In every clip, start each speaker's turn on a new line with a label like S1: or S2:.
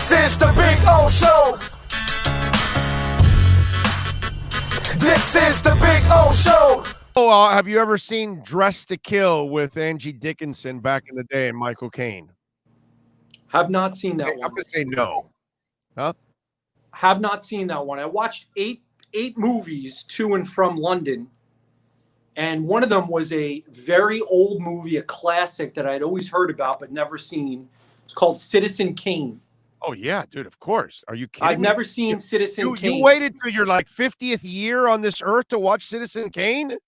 S1: This is the Big O Show. This is the Big O Show.
S2: Oh, have you ever seen Dressed to Kill with Angie Dickinson back in the day and Michael Caine?
S3: Have not seen that
S2: I'm
S3: one.
S2: going to say no. Huh?
S3: Have not seen that one. I watched eight movies to and from London, and one of them was a very old movie, a classic that I'd always heard about but never seen. It's called Citizen Kane.
S2: Oh, yeah, dude, of course. Are you kidding
S3: I've
S2: me?
S3: never seen Citizen Kane.
S2: You waited till your, 50th year on this earth to watch Citizen Kane?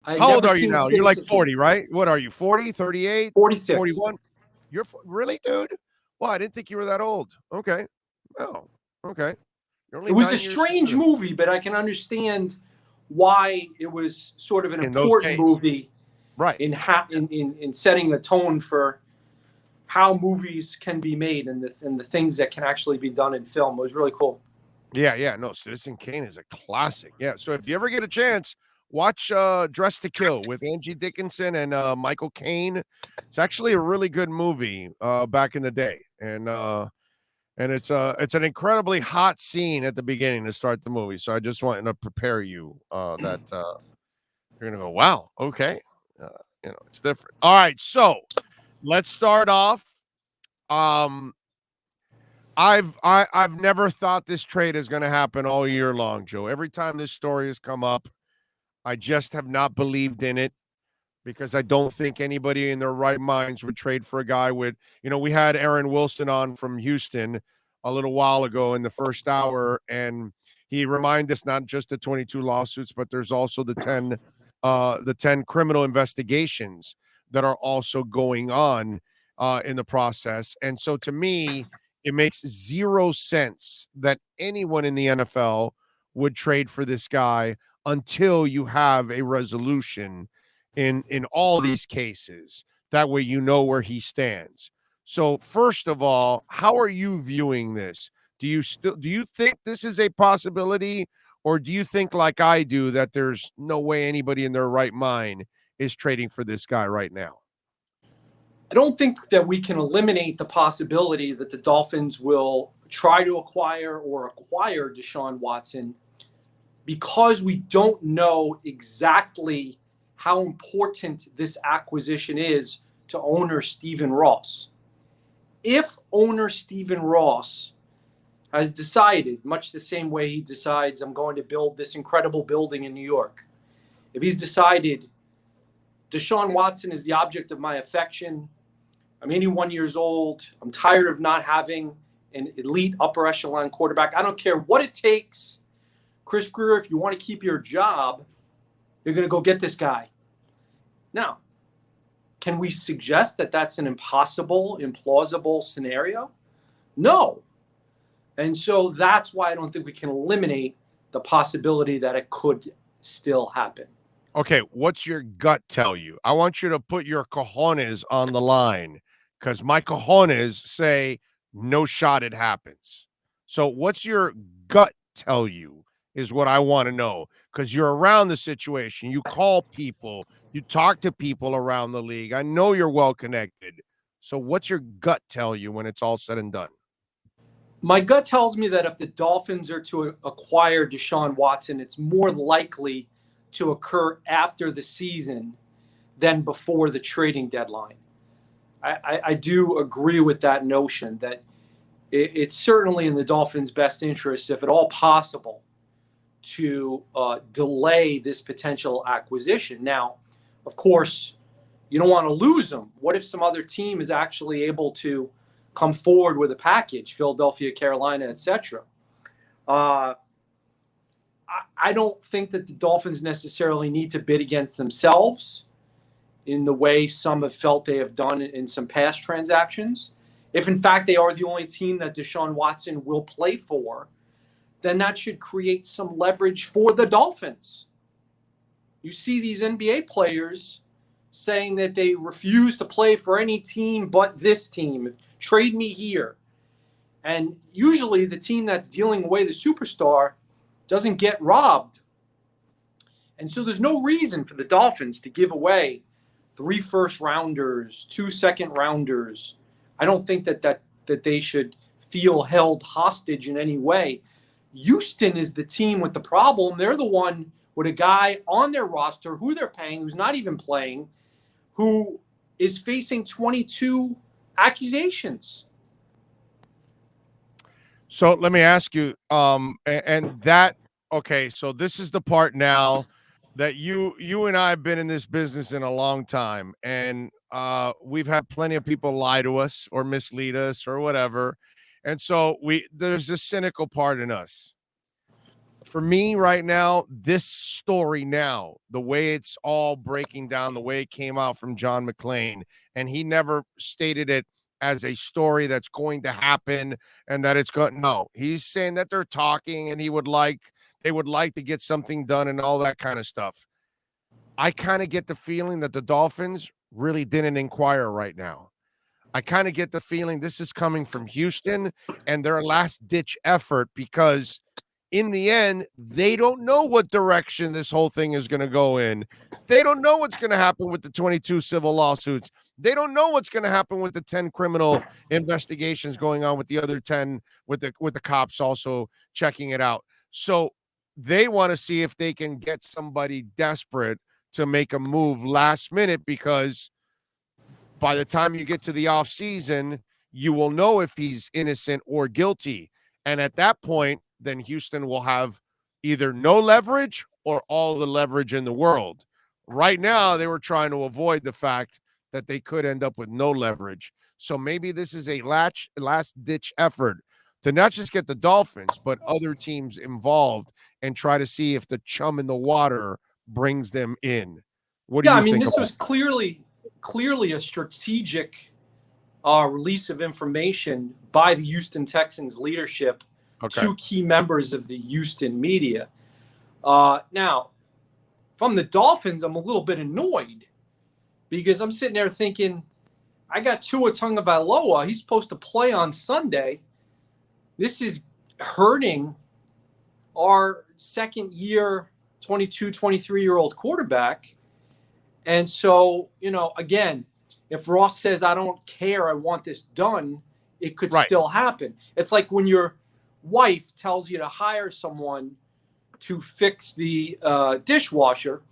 S2: How old are you now? You're like 40, right? What are you, 40, 38?
S3: 46.
S2: 41? You're really, dude? Well, I didn't think you were that old. Okay. Oh, okay.
S3: It was a strange movie, but I can understand why it was sort of an important movie,
S2: right?
S3: In setting a tone for how movies can be made and the things that can actually be done in film. It was really cool.
S2: Yeah. No, Citizen Kane is a classic. Yeah. So if you ever get a chance, watch Dressed to Kill with Angie Dickinson and Michael Caine. It's actually a really good movie back in the day, and it's an incredibly hot scene at the beginning to start the movie. So I just wanted to prepare you that you're gonna go, wow, okay, it's different. All right, so let's start off. I've never thought this trade is going to happen all year long, Joe. Every time this story has come up, I just have not believed in it because I don't think anybody in their right minds would trade for a guy with, we had Aaron Wilson on from Houston a little while ago in the first hour, and he reminded us not just the 22 lawsuits, but there's also the 10 criminal investigations that are also going on in the process. And so to me, it makes zero sense that anyone in the NFL would trade for this guy until you have a resolution in all these cases. That way you know where he stands. So first of all, how are you viewing this? Do you think this is a possibility, or do you think, like I do, that there's no way anybody in their right mind is trading for this guy right now?
S3: I don't think that we can eliminate the possibility that the Dolphins will try to acquire Deshaun Watson, because we don't know exactly how important this acquisition is to owner Stephen Ross. If owner Stephen Ross has decided, much the same way he decides, I'm going to build this incredible building in New York, if he's decided Deshaun Watson is the object of my affection, I'm 81 years old, I'm tired of not having an elite upper echelon quarterback, I don't care what it takes, Chris Grier, if you want to keep your job, you're going to go get this guy. Now, can we suggest that that's an impossible, implausible scenario? No. And so that's why I don't think we can eliminate the possibility that it could still happen.
S2: Okay, what's your gut tell you? I want you to put your cojones on the line, because my cojones say no shot it happens. So what's your gut tell you is what I want to know, because you're around the situation. You call people, you talk to people around the league. I know you're well connected. So what's your gut tell you when it's all said and done?
S3: My gut tells me that if the Dolphins are to acquire Deshaun Watson, it's more likely to occur after the season than before the trading deadline. I do agree with that notion that it's certainly in the Dolphins' best interest, if at all possible, to delay this potential acquisition. Now, of course, you don't want to lose them. What if some other team is actually able to come forward with a package, Philadelphia, Carolina, etc.? I don't think that the Dolphins necessarily need to bid against themselves in the way some have felt they have done in some past transactions. If, in fact, they are the only team that Deshaun Watson will play for, then that should create some leverage for the Dolphins. You see these NBA players saying that they refuse to play for any team but this team. Trade me here. And usually the team that's dealing away the superstar doesn't get robbed. And so there's no reason for the Dolphins to give away 3 first-rounders, 2 second-rounders. I don't think that they should feel held hostage in any way. Houston is the team with the problem. They're the one with a guy on their roster who they're paying, who's not even playing, who is facing 22 accusations.
S2: So let me ask you, and that, okay, so this is the part now that you and I have been in this business in a long time, and we've had plenty of people lie to us or mislead us or whatever. And so there's this cynical part in us. For me right now, this story now, the way it's all breaking down, the way it came out from John McClain, and he never stated it as a story that's going to happen and that it's going, no, he's saying that they're talking and they would like to get something done and all that kind of stuff. I kind of get the feeling that the Dolphins really didn't inquire right now. I kind of get the feeling this is coming from Houston and their last ditch effort, because in the end, they don't know what direction this whole thing is going to go in. They don't know what's going to happen with the 22 civil lawsuits. They don't know what's going to happen with the 10 criminal investigations going on with the other 10 with the cops also checking it out. So they want to see if they can get somebody desperate to make a move last minute, because by the time you get to the off season, you will know if he's innocent or guilty. And at that point, then Houston will have either no leverage or all the leverage in the world. Right now, they were trying to avoid the fact that they could end up with no leverage. So maybe this is a last-ditch effort to not just get the Dolphins, but other teams involved and try to see if the chum in the water brings them in. What do you think?
S3: This was clearly a strategic release of information by the Houston Texans leadership to key members of the Houston media. Now, from the Dolphins, I'm a little bit annoyed because I'm sitting there thinking, I got Tua Tagovailoa. He's supposed to play on Sunday. This is hurting our second-year, 22, 23-year-old quarterback. And so, again, if Ross says, I don't care, I want this done, it could still happen. It's like when your wife tells you to hire someone to fix the dishwasher,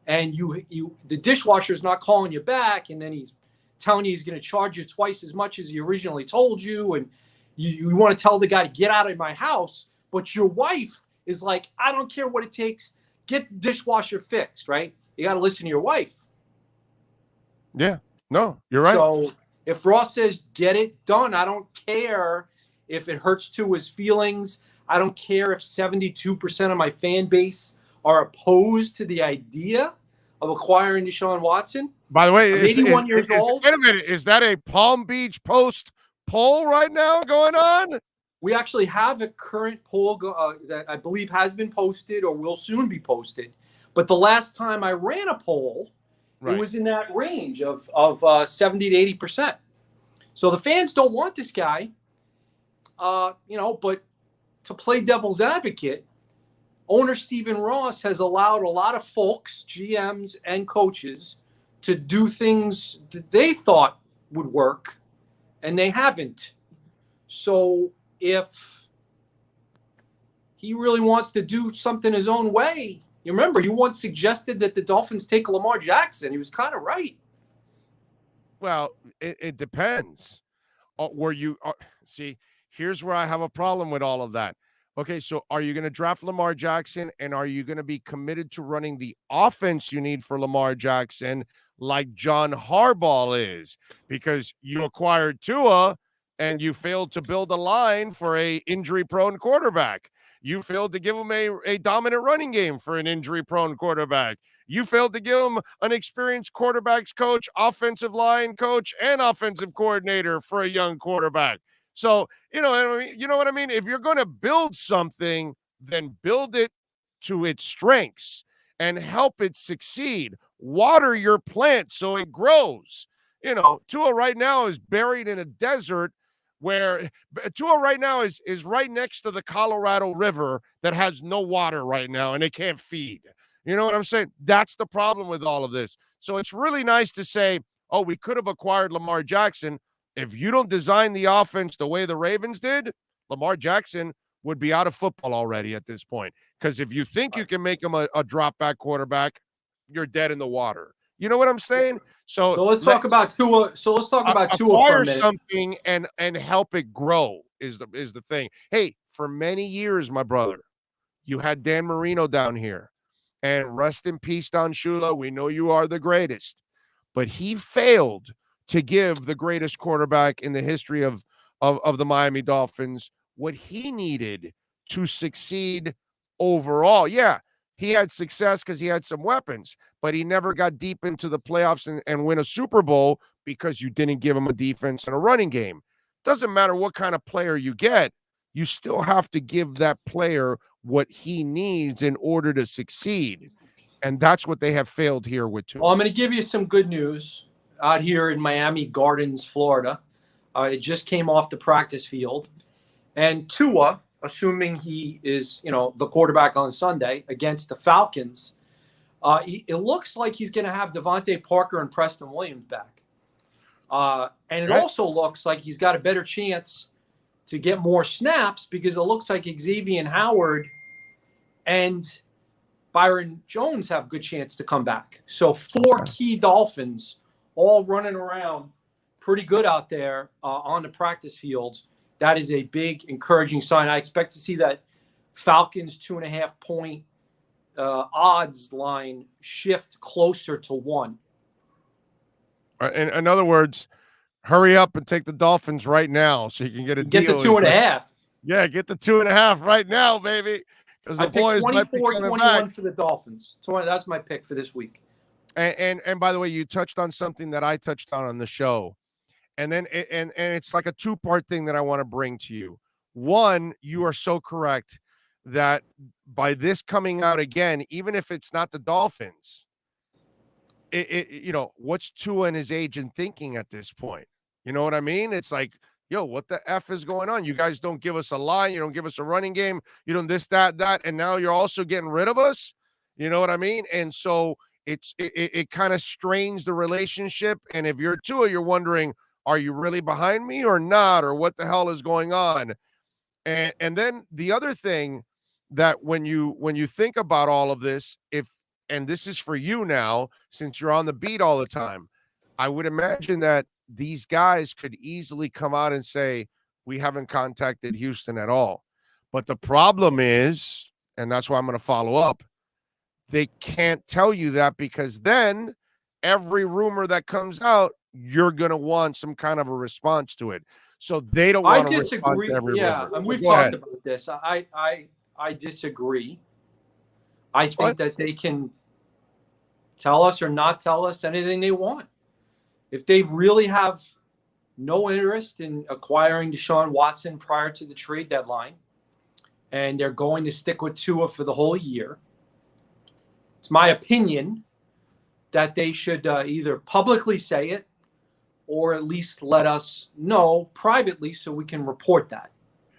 S3: and the dishwasher is not calling you back, and then he's telling you he's going to charge you twice as much as he originally told you, and you want to tell the guy to get out of my house, but your wife is like, I don't care what it takes, get the dishwasher fixed, right? You got to listen to your wife.
S2: Yeah, no, you're right.
S3: So if Ross says, get it done, I don't care if it hurts to his feelings. I don't care if 72% of my fan base are opposed to the idea of acquiring Deshaun Watson.
S2: By the way,
S3: I'm 81 years old.
S2: Wait a minute. Is that a Palm Beach Post poll right now going on?
S3: We actually have a current poll that I believe has been posted or will soon be posted. But the last time I ran a poll, it was in that range of 70 to 80%. So the fans don't want this guy, but to play devil's advocate, owner Stephen Ross has allowed a lot of folks, GMs and coaches, to do things that they thought would work, and they haven't. So if he really wants to do something his own way, you remember he once suggested that the Dolphins take Lamar Jackson. He was kind of right.
S2: Well, it depends. See, here's where I have a problem with all of that. Okay, so are you going to draft Lamar Jackson, and are you going to be committed to running the offense you need for Lamar Jackson like John Harbaugh is? Because you acquired Tua and you failed to build a line for a injury-prone quarterback. You failed to give him a dominant running game for an injury-prone quarterback. You failed to give him an experienced quarterbacks coach, offensive line coach, and offensive coordinator for a young quarterback. So, you know what I mean? If you're going to build something, then build it to its strengths and help it succeed. Water your plant so it grows. Tua right now is buried in a desert where Tua right now is right next to the Colorado River that has no water right now, and it can't feed. You know what I'm saying? That's the problem with all of this. So it's really nice to say, oh, we could have acquired Lamar Jackson. If you don't design the offense the way the Ravens did, Lamar Jackson would be out of football already at this point. Because if you think you can make him a drop back quarterback, you're dead in the water. You know what I'm saying?
S3: So let's talk about Tua. So let's talk about Tua for a minute.
S2: Something and help it grow is the thing. Hey, for many years, my brother, you had Dan Marino down here, and rest in peace, Don Shula. We know you are the greatest, but he failed to give the greatest quarterback in the history of the Miami Dolphins what he needed to succeed overall. Yeah, he had success because he had some weapons, but he never got deep into the playoffs and win a Super Bowl because you didn't give him a defense and a running game. Doesn't matter what kind of player you get, you still have to give that player what he needs in order to succeed. And that's what they have failed here with Tua.
S3: Well, I'm going to give you some good news out here in Miami Gardens, Florida. It just came off the practice field. And Tua, assuming he is, the quarterback on Sunday against the Falcons, it looks like he's going to have Devontae Parker and Preston Williams back. And it also looks like he's got a better chance to get more snaps because it looks like Xavier Howard and Byron Jones have a good chance to come back. So 4 key Dolphins all running around pretty good out there on the practice fields. That is a big encouraging sign. I expect to see that Falcons 2.5 point odds line shift closer to 1.
S2: In other words, hurry up and take the Dolphins right now so you can get a deal.
S3: Get the 2.5.
S2: Yeah, get the 2.5 right now, baby. Because the boys might be coming
S3: 24-21
S2: back.
S3: for the Dolphins. That's my pick for this week.
S2: And by the way, you touched on something that I touched on the show. And then and it's like a 2-part thing that I want to bring to you. One, you are so correct that by this coming out again, even if it's not the Dolphins, what's Tua and his agent thinking at this point? You know what I mean? It's like, yo, what the F is going on? You guys don't give us a line. You don't give us a running game. You don't this, that. And now you're also getting rid of us. You know what I mean? And so it kind of strains the relationship. And if you're Tua, you're wondering, are you really behind me or not? Or what the hell is going on? And then the other thing that when you think about all of this, and this is for you now, since you're on the beat all the time, I would imagine that these guys could easily come out and say, we haven't contacted Houston at all. But the problem is, and that's why I'm going to follow up, they can't tell you that because then every rumor that comes out, you're going to want some kind of a response to it. So they don't want to respond to every rumor.
S3: And we've talked about this. I disagree. I think that they can tell us or not tell us anything they want. If they really have no interest in acquiring Deshaun Watson prior to the trade deadline, and they're going to stick with Tua for the whole year, it's my opinion that they should either publicly say it or at least let us know privately so we can report that.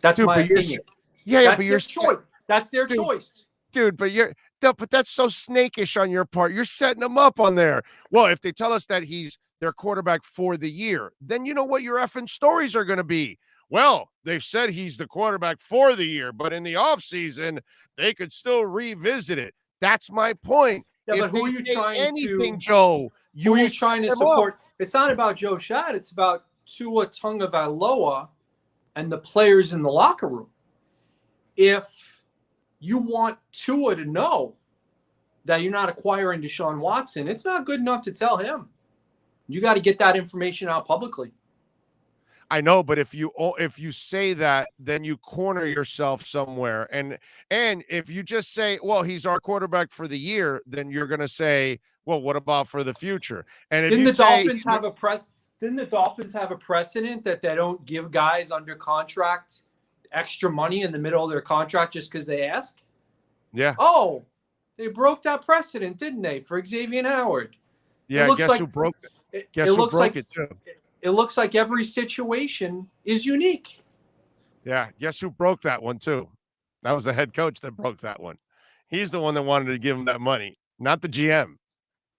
S3: That's my opinion. That's their choice. That's their choice.
S2: Dude, but that's so snakish on your part. You're setting them up on there. Well, if they tell us that he's their quarterback for the year, then you know what your effing stories are going to be. Well, they've said he's the quarterback for the year, but in the offseason, they could still revisit it. That's my point.
S3: Yeah,
S2: if
S3: but who are you trying to,
S2: Joe,
S3: who are you trying to support? It's not about Joe Schad. It's about Tua Tagovailoa and the players in the locker room. If you want Tua to know that you're not acquiring Deshaun Watson, it's not good enough to tell him. You got to get that information out publicly.
S2: I know, but if you say that, then you corner yourself somewhere. And if you just say, well, he's our quarterback for the year, then you're going to say, well, what about for the future? And if
S3: didn't the Dolphins have a precedent that they don't give guys under contract extra money in the middle of their contract just because they ask?
S2: Yeah.
S3: Oh, they broke that precedent, didn't they, for Xavier Howard?
S2: Yeah, guess who broke it? Guess who broke it too?
S3: It looks like every situation is unique.
S2: Yeah, guess who broke that one too? That was the head coach that broke that one. He's the one that wanted to give him that money, not the GM.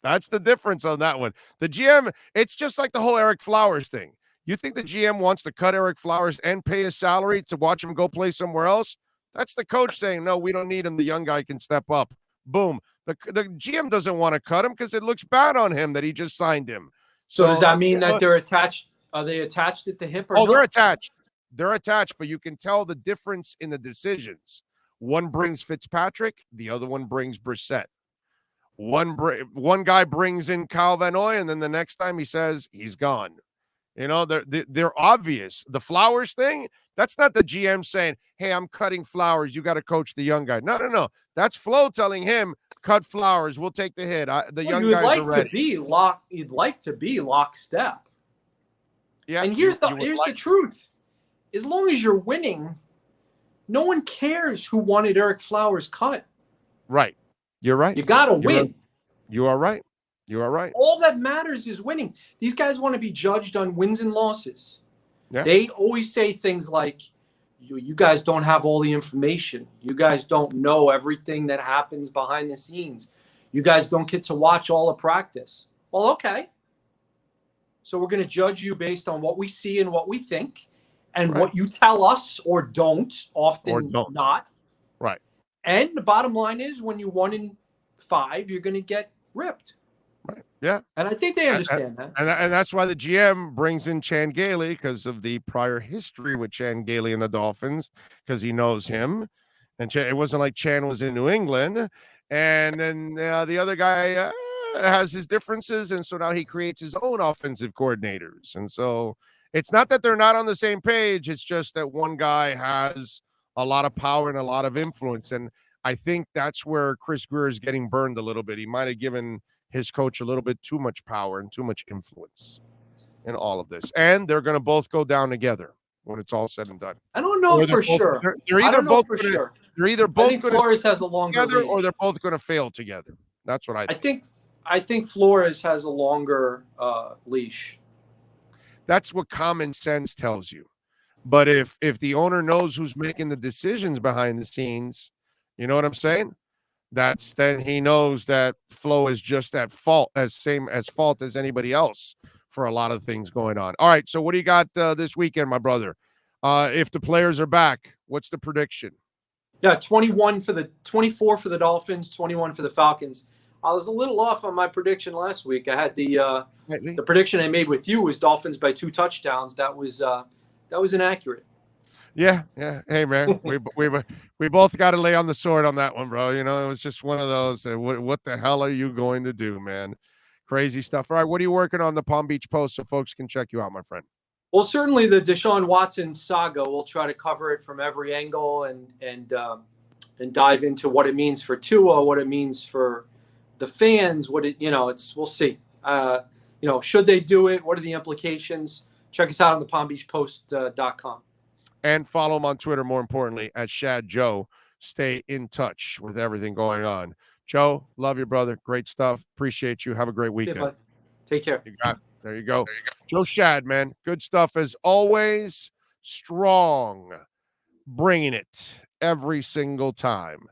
S2: That's the difference on that one. The GM, it's just like the whole Eric Flowers thing. You think the GM wants to cut Eric Flowers and pay his salary to watch him go play somewhere else? That's the coach saying, no, we don't need him. The young guy can step up. Boom. The GM doesn't want to cut him because it looks bad on him that he just signed him.
S3: So does that mean that they're attached? Are they attached at the hip or
S2: Oh,
S3: not?
S2: they're attached. They're attached, but you can tell the difference in the decisions. One brings Fitzpatrick, the other one brings Brissett. One guy brings in Kyle Van Noy, and then the next time he says he's gone. You know, they're obvious. The Flowers thing, that's not the GM saying, hey, I'm cutting Flowers. You got to coach the young guy. No. That's Flo telling him, cut Flowers. We'll take the hit. Young guys are ready.
S3: You'd like to be lockstep.
S2: Yeah.
S3: And here's the truth. As long as you're winning, no one cares who wanted Eric Flowers cut.
S2: Right. You're right.
S3: You got to win.
S2: You are right. You are right.
S3: All that matters is winning. These guys want to be judged on wins and losses.
S2: Yeah.
S3: They always say things like, you guys don't have all the information. You guys don't know everything that happens behind the scenes. You guys don't get to watch all of practice. Well, okay. So we're going to judge you based on what we see and what we think and what you tell us or don't, often not.
S2: Right.
S3: And the bottom line is when you're 1-5, you're going to get ripped.
S2: Right. Yeah.
S3: And I think they understand that.
S2: And that's why the GM brings in Chan Gailey, because of the prior history with Chan Gailey and the Dolphins, because he knows him. And it wasn't like Chan was in New England. And then the other guy has his differences. And so now he creates his own offensive coordinators. And so it's not that they're not on the same page. It's just that one guy has a lot of power and a lot of influence. And I think that's where Chris Grier is getting burned a little bit. He might have given his coach a little bit too much power and too much influence in all of this. And they're going to both go down together when it's all said and done.
S3: I don't know for sure.
S2: They're either both going to
S3: Flores has a longer
S2: together,
S3: leash.
S2: or they're both going to fail together. That's what I think.
S3: I think Flores has a longer leash.
S2: That's what common sense tells you. But if the owner knows who's making the decisions behind the scenes, you know what I'm saying? Then he knows that Flo is just at fault, as anybody else for a lot of things going on. All right, so what do you got this weekend, my brother? If the players are back, what's the prediction?
S3: Yeah, 24 for the Dolphins, 21 for the Falcons. I was a little off on my prediction last week. I had the prediction I made with you was Dolphins by 2 touchdowns. That was inaccurate.
S2: Yeah. Hey, man, we both got to lay on the sword on that one, bro. You know, it was just one of those. What the hell are you going to do, man? Crazy stuff. All right, what are you working on the Palm Beach Post so folks can check you out, my friend?
S3: Well, certainly the Deshaun Watson saga. We'll try to cover it from every angle and dive into what it means for Tua, what it means for the fans. We'll see. Should they do it? What are the implications? Check us out on the PalmBeachPost.com.
S2: And follow him on Twitter, more importantly, at Schad Joe. Stay in touch with everything going on. Joe, love you, brother. Great stuff. Appreciate you. Have a great weekend.
S3: Yeah, take care.
S2: You got it. There you go. Joe Schad, man. Good stuff as always. Strong. Bringing it every single time.